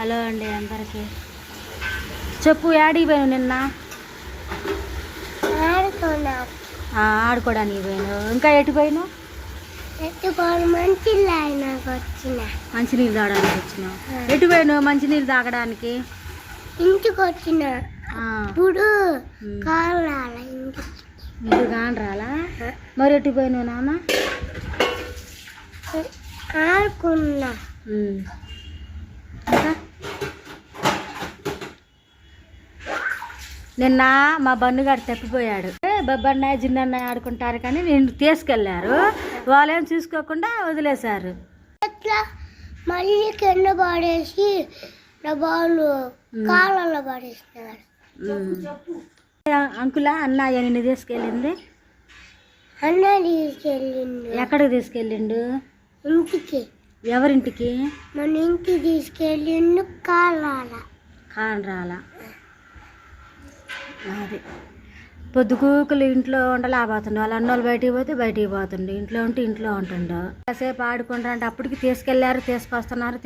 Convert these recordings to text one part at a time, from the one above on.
Hello అండి అందరికీ. చెప్పు, యాడికి పోయాను నిన్న? ఆడుకోవడానికి పోయాను. ఇంకా ఎటు పోయాను? మంచినీళ్ళు తాగడానికి వచ్చినావు. ఎటు పోయాను మంచినీళ్ళు తాగడానికి? ఇంటికి వచ్చిన ఇప్పుడు ఇంటికి కాని రాలా? మరి ఎటు పోయాను నాన్న? ఆడుకున్నా. నిన్న మా బన్నుగాడు తప్పిపోయాడు. బొబ్బన్నయ్య జిన్నన్నయ్య ఆడుకుంటారు కానీ నేను తీసుకెళ్ళారు. వాళ్ళేం చూసుకోకుండా వదిలేశారు. మళ్ళీ కింద పడేసి బాలు కాళ్ళలో పడేసినారు. అంకులా అన్నయ్య నిన్ను తీసుకెళ్ళింది? అన్న తీసుకెళ్ళిండు. ఎక్కడికి తీసుకెళ్ళిండు? ఇంటికి. ఎవరింటికి? మన ఇంటికి తీసుకెళ్ళిండు. కానరాల. అది పొద్దుకూకులు ఇంట్లో ఉండలేకపోతుండే. వాళ్ళ అన్నోళ్ళు బయటికి పోతే బయటికి పోతుండే, ఇంట్లో ఉంటే ఇంట్లో ఉంటుండే. కాసేపు ఆడుకుంటారు అంటే అప్పటికి తీసుకెళ్లారు, తీసుకొస్తున్నారు.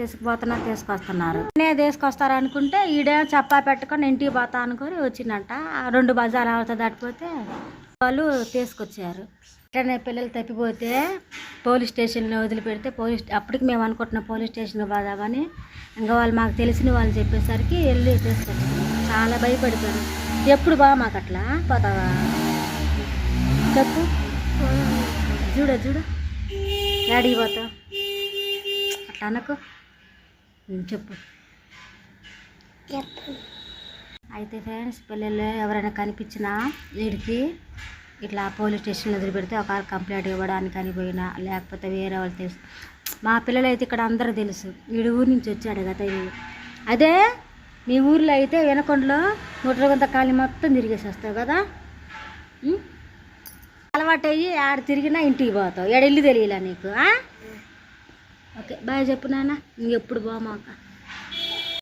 నేను తీసుకొస్తారు అనుకుంటే ఈడే చెప్పా పెట్టుకొని ఇంటికి పోతా అనుకొని వచ్చిందంట. 2 బజార్లు అవుతుంది దాటిపోతే వాళ్ళు తీసుకొచ్చారు. ఇట్లనే పిల్లలు తప్పిపోతే పోలీస్ స్టేషన్లో వదిలిపెడితే అప్పటికి మేము అనుకుంటున్నాం పోలీస్ స్టేషన్లో పోదామని. ఇంకా వాళ్ళు మాకు తెలిసిన వాళ్ళు చెప్పేసరికి వెళ్ళి తీసుకొచ్చారు. చాలా భయపడిపోయారు. ఎప్పుడు బా మాకు అట్లా పోతావా? చెప్పు, చూడు డాడీకి పోతావు అట్లా అనకు. చెప్పు. అయితే ఫ్రెండ్స్, పిల్లలు ఎవరైనా కనిపించినా వీడికి ఇట్లా పోలీస్ స్టేషన్లో వదిలిపెడితే ఒక కంప్లైంట్ ఇవ్వడానికి అని పోయినా, లేకపోతే వేరే వాళ్ళు తెలుసు. మా పిల్లలు అయితే ఇక్కడ అందరూ తెలుసు. వీడి ఊరి నుంచి వచ్చాడు కదా. అదే మీ ఊర్లో అయితే వెనకొండలో ముట్రగొంత కాలి మొత్తం తిరిగేసి వస్తావు కదా. అలవాటు అయ్యి ఆడ తిరిగినా ఇంటికి పోతావు. ఎడెళ్ళి తెలియలే నీకు. ఓకే, బాయ్ చెప్పు నాన్న. ఇంకెప్పుడు పోమాక.